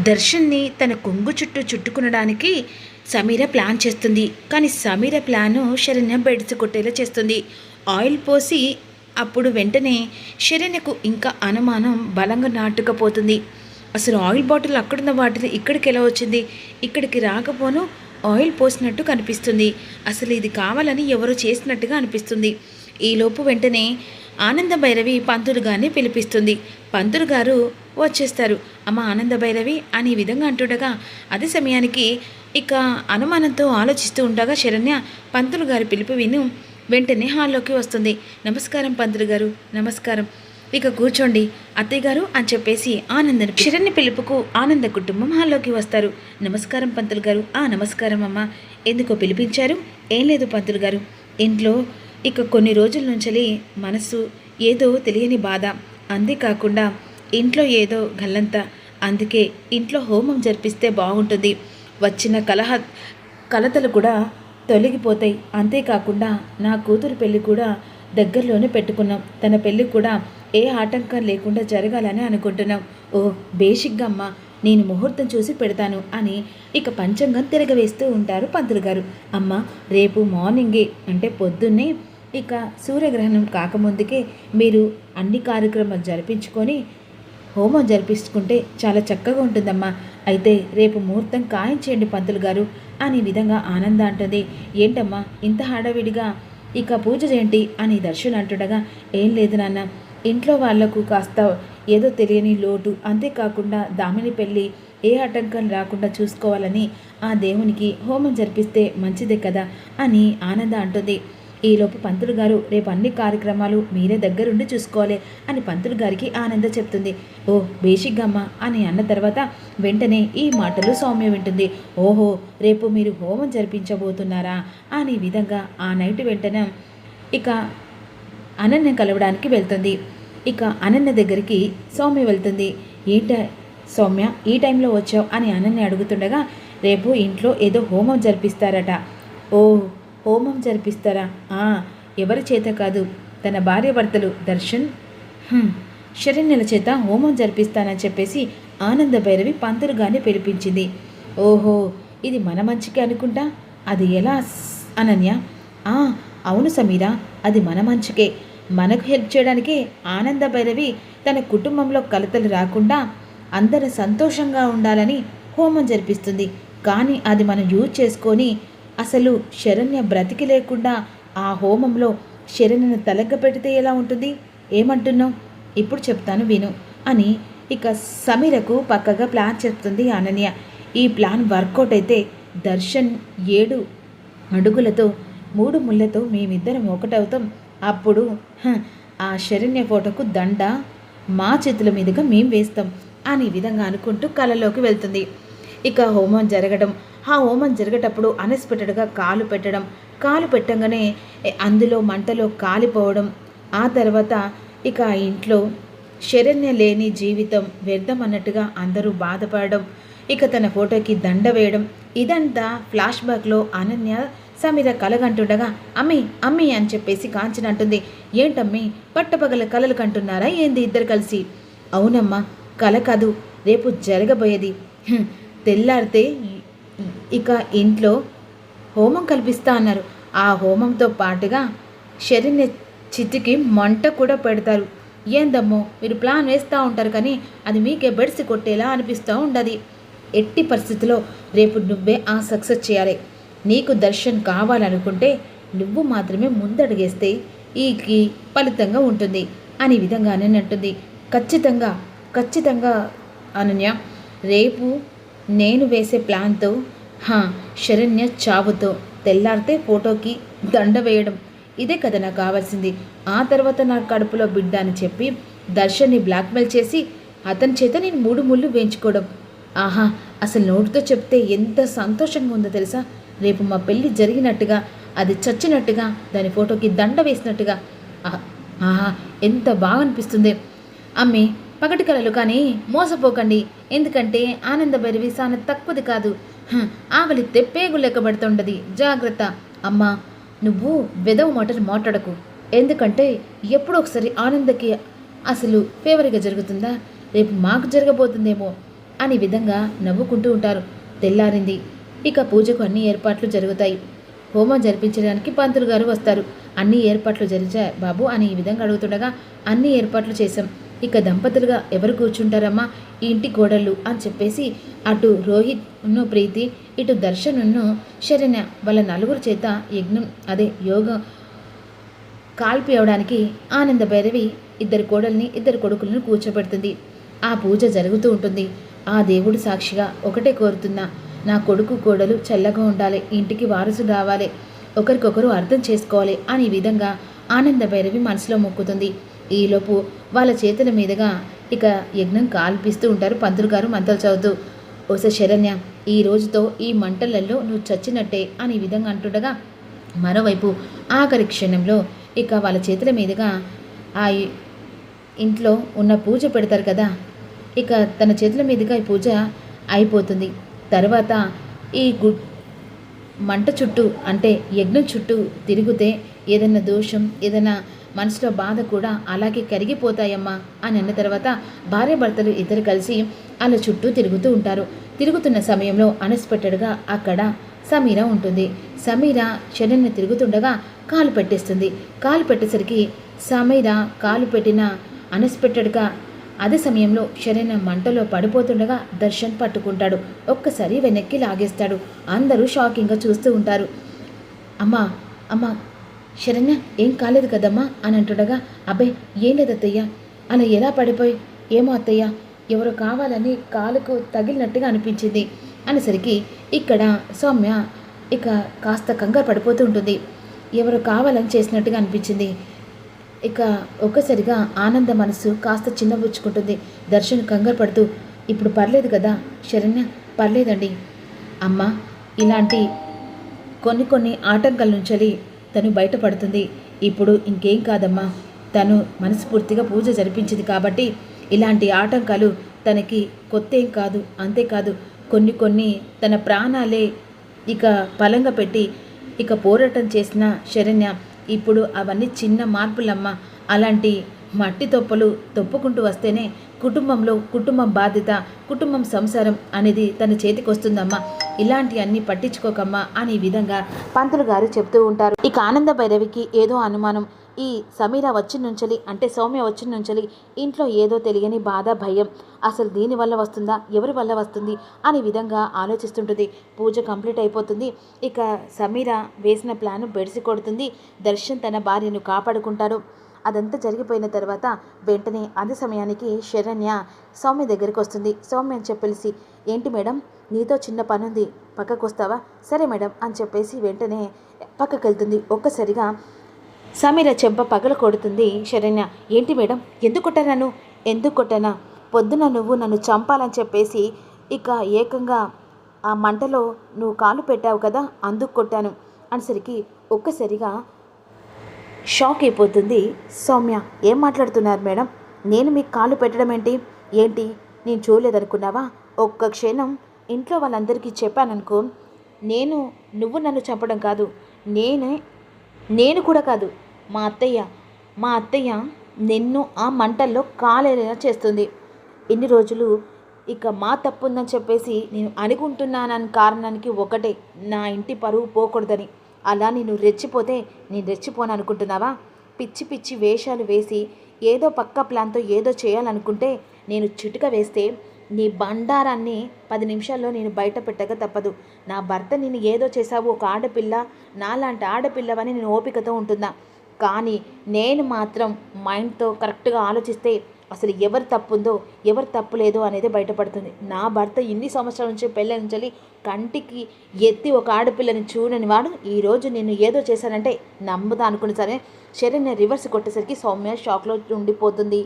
దర్శన్ని తన కొంగు చుట్టూ చుట్టుకునడానికి సమీర ప్లాన్ చేస్తుంది. కానీ సమీర ప్లాను శరణ్య బెడ్స్ కొట్టేలా చేస్తుంది. ఆయిల్ పోసి అప్పుడు వెంటనే శరణ్యకు ఇంకా అనుమానం బలంగా నాటుకపోతుంది. అసలు ఆయిల్ బాటిల్ అక్కడున్న వాటిని ఇక్కడికి ఎలా వచ్చింది? ఇక్కడికి రాకపోను ఆయిల్ పోసినట్టు కనిపిస్తుంది. అసలు ఇది కావాలని ఎవరో చేసినట్టుగా అనిపిస్తుంది. ఈలోపు వెంటనే ఆనంద భైరవి పంతులు గారిని పిలిపిస్తుంది. పంతులు గారు వచ్చేస్తారు. అమ్మ ఆనంద భైరవి అని ఈ విధంగా అంటుండగా అదే సమయానికి ఇక అనుమానంతో ఆలోచిస్తూ ఉండగా శరణ్య పంతులు గారి పిలుపు విను వెంటనే హాల్లోకి వస్తుంది. నమస్కారం పంతులు గారు, నమస్కారం. ఇక కూర్చోండి అత్తయ్య గారు అని చెప్పేసి ఆనందని శరణ్య పిలుపుకు ఆనంద కుటుంబం హాల్లోకి వస్తారు. నమస్కారం పంతులు గారు. నమస్కారం అమ్మ. ఎందుకో పిలిపించారు? ఏం లేదు పంతులు గారు, ఇంట్లో ఇక కొన్ని రోజుల నుంచి మనసు ఏదో తెలియని బాధ, అంతేకాకుండా ఇంట్లో ఏదో గల్లంత, అందుకే ఇంట్లో హోమం జరిపిస్తే బాగుంటుంది. వచ్చిన కలతలు కూడా తొలగిపోతాయి. అంతేకాకుండా నా కూతురు పెళ్ళి కూడా దగ్గరలోనే పెట్టుకున్నాం. తన పెళ్ళి కూడా ఏ ఆటంకం లేకుండా జరగాలని అనుకుంటున్నాం. ఓ బేసిక్గా అమ్మ, నేను ముహూర్తం చూసి పెడతాను అని ఇక పంచాంగం తిరగవేస్తూ ఉంటారు పంతులు గారు. అమ్మ రేపు మార్నింగే అంటే పొద్దున్నే ఇక సూర్యగ్రహణం కాకముందుకే మీరు అన్ని కార్యక్రమాలు జరిపించుకొని హోమం జరిపించుకుంటే చాలా చక్కగా ఉంటుందమ్మా. అయితే రేపు ముహూర్తం ఖాయించేయండి పంతులు గారు అని విధంగా ఆనంద అంటుంది. ఏంటమ్మా ఇంత హడావిడిగా ఇక పూజ చేయండి అని దర్శన్ అంటుండగా, ఏం లేదు నాన్న, ఇంట్లో వాళ్లకు కాస్త ఏదో తెలియని లోటు, అంతేకాకుండా దామిని పెళ్ళి ఏ ఆటంకం రాకుండా చూసుకోవాలని ఆ దేవునికి హోమం జరిపిస్తే మంచిదే కదా అని ఆనంద అంటుంది. ఈలోపు పంతులు గారు రేపు అన్ని కార్యక్రమాలు మీరే దగ్గరుండి చూసుకోవాలి అని పంతులు గారికి ఆనంద చెప్తుంది. ఓ బేసిగ్గమ్మ అని అన్న తర్వాత వెంటనే ఈ మాటలు సౌమ్య వింటుంది. ఓహో రేపు మీరు హోమం జరిపించబోతున్నారా అని విధంగా ఆ నైట్ వెంటనే ఇక అనన్య కలవడానికి వెళ్తుంది. ఇక అనన్య దగ్గరికి సౌమ్య వెళ్తుంది. ఏంట సౌమ్య ఈ టైంలో వచ్చావు అని అనన్య అడుగుతుండగా, రేపు ఇంట్లో ఏదో హోమం జరిపిస్తారట. ఓ హోమం జరిపిస్తారా? ఎవరి చేత కాదు, తన భార్య భర్తలు దర్శన్ శరణ్యల చేత హోమం జరిపిస్తానని చెప్పేసి ఆనంద భైరవి పంతులు గారిని పిలిపించింది. ఓహో ఇది మన మంచికి అనుకుంటా. అది ఎలా అనన్య? అవును సమీరా, అది మన మంచికే. మనకు హెల్ప్ చేయడానికే ఆనంద భైరవి తన కుటుంబంలో కలతలు రాకుండా అందరూ సంతోషంగా ఉండాలని హోమం జరిపిస్తుంది. కానీ అది మనం యూజ్ చేసుకొని అసలు శరణ్య బ్రతికి లేకుండా ఆ హోమంలో శరణ్యను తలగ్గ పెడితే ఎలా ఉంటుంది? ఏమంటున్నావు? ఇప్పుడు చెప్తాను విను అని ఇక సమీరకు పక్కగా ప్లాన్ చెప్తుంది అనన్య. ఈ ప్లాన్ వర్కౌట్ అయితే దర్శన్ 7 అడుగులతో 3 ముళ్ళతో మేమిద్దరం ఒకటవుతాం. అప్పుడు ఆ శరణ్య ఫోటోకు దండ మా చేతుల మీదుగా మేం వేస్తాం అని విధంగా అనుకుంటూ కళలోకి వెళ్తుంది. ఇక హోమం జరగడం, ఆ హోమం జరిగేటప్పుడు అన్ఎక్స్పెక్టెడ్గా కాలు పెట్టంగానే అందులో మంటలో కాలిపోవడం, ఆ తర్వాత ఇక ఆ ఇంట్లో శరణ్య లేని జీవితం వ్యర్థం అన్నట్టుగా అందరూ బాధపడడం, ఇక తన ఫోటోకి దండ వేయడం, ఇదంతా ఫ్లాష్ బ్యాక్లో అనన్య సమీర కలగంటుండగా అమ్మి అమ్మి అని చెప్పేసి కాంచన అంటుంది. ఏంటమ్మి పట్టపగల కలలు కంటున్నారా ఏంది ఇద్దరు కలిసి? అవునమ్మా, కల కాదు, రేపు జరగబోయేది. తెల్లారితే ఇక ఇంట్లో హోమం కల్పిస్తా అన్నారు. ఆ హోమంతో పాటుగా శరణ్య చితికి మంట కూడా పెడతారు. ఏందమ్మో మీరు ప్లాన్ వేస్తూ ఉంటారు కానీ అది మీకే బెడిసి కొట్టేలా అనిపిస్తూ ఉండదు. ఎట్టి పరిస్థితిలో రేపు నువ్వే ఆ సక్సెస్ చేయాలి. నీకు దర్శన్ కావాలనుకుంటే నువ్వు మాత్రమే ముందడుగేస్తే ఈకి ఫలితంగా ఉంటుంది అని విధంగా అంటుంది. ఖచ్చితంగా అనన్య, రేపు నేను వేసే ప్లాన్తో శరణ్య చావుతో తెల్లారితే ఫోటోకి దండ వేయడం, ఇదే కదా నాకు కావాల్సింది. ఆ తర్వాత నా కడుపులో బిడ్డ అని చెప్పి దర్శన్ని బ్లాక్మెయిల్ చేసి అతని చేత నేను 3 ముళ్ళు వేయించుకోవడం. అసలు నోటితో చెప్తే ఎంత సంతోషంగా ఉందో తెలుసా? రేపు మా పెళ్ళి జరిగినట్టుగా, అది చచ్చినట్టుగా, దాని ఫోటోకి దండ వేసినట్టుగా ఎంత బాగా అనిపిస్తుంది. అమ్మి పగటి కలలు కానీ మోసపోకండి, ఎందుకంటే ఆనంద భైరవి సాన తక్కువది కాదు. ఆవలిస్తే పేగు లెక్కబడుతుండది, జాగ్రత్త. అమ్మా నువ్వు వెదవ మాటలు మాట్లాడకు, ఎందుకంటే ఎప్పుడో ఒకసారి ఆనందకి అసలు ఫేవర్గా జరుగుతుందా? రేపు మాకు జరగబోతుందేమో. అనే విధంగా నవ్వుకుంటూ ఉంటారు. తెల్లారింది. ఇక పూజకు అన్ని ఏర్పాట్లు జరుగుతాయి. హోమం జరిపించడానికి పంతులు గారు వస్తారు. అన్ని ఏర్పాట్లు జరిచాయి బాబు అని ఈ విధంగా అడుగుతుండగా అన్ని ఏర్పాట్లు చేశాం. ఇక దంపతులుగా ఎవరు కూర్చుంటారమ్మా ఈ ఇంటి కోడళ్ళు అని చెప్పేసి అటు రోహిత్ ప్రీతి, ఇటు దర్శన్ శరణ్య వాళ్ళ నలుగురు చేత యజ్ఞం అదే యోగ కాల్పి అవడానికి ఆనంద భైరవి ఇద్దరు కోడల్ని ఇద్దరు కొడుకులను కూర్చోబెడుతుంది. ఆ పూజ జరుగుతూ ఉంటుంది. ఆ దేవుడు సాక్షిగా ఒకటే కోరుతున్నా, నా కొడుకు కోడలు చల్లగా ఉండాలి, ఇంటికి వారసులు రావాలి, ఒకరికొకరు అర్థం చేసుకోవాలి అనే విధంగా ఆనంద భైరవి మనసులో మొక్కుతుంది. ఈలోపు వాళ్ళ చేతుల మీదుగా ఇక యజ్ఞం కాల్పిస్తూ ఉంటారు పంతులు గారు మంత్రాలు చదువుతూ. ఓస శరణ్య, ఈ రోజుతో ఈ మంటలలో నువ్వు చచ్చినట్టే అని విధంగా అంటుండగా మరోవైపు ఆఖరి క్షణంలో ఇక వాళ్ళ చేతుల మీదుగా ఆ ఇంట్లో ఉన్న పూజ పెడతారు కదా, ఇక తన చేతుల మీదుగా ఈ పూజ అయిపోతుంది. తర్వాత ఈ మంట చుట్టూ అంటే యజ్ఞం చుట్టూ తిరిగితే ఏదైనా దోషం ఏదైనా మనసులో బాధ కూడా అలాగే కరిగిపోతాయమ్మా అని అన్న తర్వాత భార్యాభర్తలు ఇద్దరు కలిసి అలా చుట్టూ తిరుగుతూ ఉంటారు. తిరుగుతున్న సమయంలో అన్ఎక్స్పెక్టెడ్గా అక్కడ సమీర ఉంటుంది. సమీర శరణ్య తిరుగుతుండగా కాలు పెట్టేస్తుంది. కాలు పెట్టేసరికి సమీర కాలు పెట్టిన అన్ఎక్స్పెక్టెడ్గా అదే సమయంలో శరణ్య మంటలో పడిపోతుండగా దర్శన్ పట్టుకుంటాడు. ఒక్కసారి వెనక్కి లాగేస్తాడు. అందరూ షాకింగ్గా చూస్తూ ఉంటారు. అమ్మా అమ్మా శరణ్య ఏం కాలేదు కదమ్మా అని అంటుండగా, అబ్బాయి ఏం లేదు అత్తయ్య, అలా ఎలా పడిపోయి ఏమో అత్తయ్య, ఎవరో కావాలని కాలుకు తగిలినట్టుగా అనిపించింది అనేసరికి ఇక్కడ సౌమ్య ఇక కాస్త కంగారు పడిపోతూ ఉంటుంది. ఎవరో కావాలని చేసినట్టుగా అనిపించింది. ఇక ఒక్కసారిగా ఆనంద మనసు కాస్త చిన్నబుచ్చుకుంటుంది. దర్శన్ కంగారు పడుతూ, ఇప్పుడు పర్లేదు కదా శరణ్య? పర్లేదండి అమ్మ, ఇలాంటి కొన్ని ఆటంకాల నుంచి తను బయటపడుతుంది. ఇప్పుడు ఇంకేం కాదమ్మా, తను మనస్ఫూర్తిగా పూజ జరిపించింది కాబట్టి ఇలాంటి ఆటంకాలు తనకి కొత్త ఏం కాదు. అంతేకాదు కొన్ని తన ప్రాణాలే ఇక బలంగా పెట్టి ఇక పోరాటం చేసిన శరణ్య ఇప్పుడు అవన్నీ చిన్న మార్పులమ్మ. అలాంటి మట్టి తొప్పలు తొప్పుకుంటూ వస్తేనే కుటుంబం బాధ్యత, కుటుంబం సంసారం అనేది తన చేతికి వస్తుందమ్మా. ఇలాంటి అన్ని పట్టించుకోకమ్మా అనే విధంగా పంతులు గారు చెప్తూ ఉంటారు. ఇక ఆనంద భైరవికి ఏదో అనుమానం. ఈ సమీర వచ్చిన నుంచలి అంటే సౌమ్య వచ్చిన నుంచలి ఇంట్లో ఏదో తెలియని బాధ, భయం. అసలు దీనివల్ల వస్తుందా, ఎవరి వల్ల వస్తుంది అనే విధంగా ఆలోచిస్తుంటుంది. పూజ కంప్లీట్ అయిపోతుంది. ఇక సమీర వేసిన ప్లాన్ బెడిసి కొడుతుంది. దర్శన్ తన భార్యను కాపాడుకుంటాడు. అదంతా జరిగిపోయిన తర్వాత వెంటనే అదే సమయానికి శరణ్య సౌమ్య దగ్గరికి వస్తుంది. సౌమ్య అని చెప్పేసి, ఏంటి మేడం నీతో చిన్న పని ఉంది, పక్కకు వస్తావా? సరే మేడం అని చెప్పేసి వెంటనే పక్కకు వెళ్తుంది. ఒక్కసారిగా సమీర చెంప పగల కొడుతుంది శరణ్య. ఏంటి మేడం, ఎందుకు కొట్టానా? పొద్దున నువ్వు నన్ను చంపాలని చెప్పేసి ఇక ఏకంగా ఆ మంటలో నువ్వు కాలు పెట్టావు కదా, అందుకు కొట్టాను అనేసరికి ఒక్కసారిగా షాక్ అయిపోతుంది సౌమ్య. ఏం మాట్లాడుతున్నారు మేడం? నేను మీకు కాలు పెట్టడం ఏంటి నేను చూడలేదనుకున్నావా? ఒక్క క్షణం ఇంట్లో వాళ్ళందరికీ చెప్పాననుకో, నువ్వు నన్ను చంపడం కాదు, నేను కూడా కాదు, మా అత్తయ్య నిన్ను ఆ మంటల్లో కాలేలా చేస్తుంది. ఇన్ని రోజులు ఇక మా తప్పు ఉందని చెప్పేసి నేను అనుకుంటున్నానని కారణానికి ఒకటే, నా ఇంటి పరువు పోకూడదని. అలా నేను రెచ్చిపోతే నేను రెచ్చిపోను అనుకుంటున్నావా? పిచ్చి వేషాలు వేసి ఏదో పక్క ప్లాన్తో ఏదో చేయాలనుకుంటే నేను చిటుక వేస్తే నీ బండారాన్ని 10 నిమిషాల్లో నేను బయట పెట్టక తప్పదు. నా భర్త నేను ఏదో చేశావు, ఒక ఆడపిల్ల, నాలాంటి ఆడపిల్లవని నేను ఓపికతో ఉంటున్నా. కానీ నేను మాత్రం మైండ్తో కరెక్ట్గా ఆలోచిస్తే అసలు ఎవరు తప్పు ఉందో ఎవరు తప్పు లేదో అనేది బయటపడుతుంది. నా భర్త ఇన్ని సంవత్సరాల నుంచి పెళ్ళించాలి కంటికి ఎత్తి ఒక ఆడపిల్లని చూడని వాడు ఈరోజు నేను ఏదో చేశానంటే నమ్ముదా అనుకుని సరే శరణ్య రివర్స్ కొట్టేసరికి సౌమ్య షాక్లో ఉండిపోతుంది.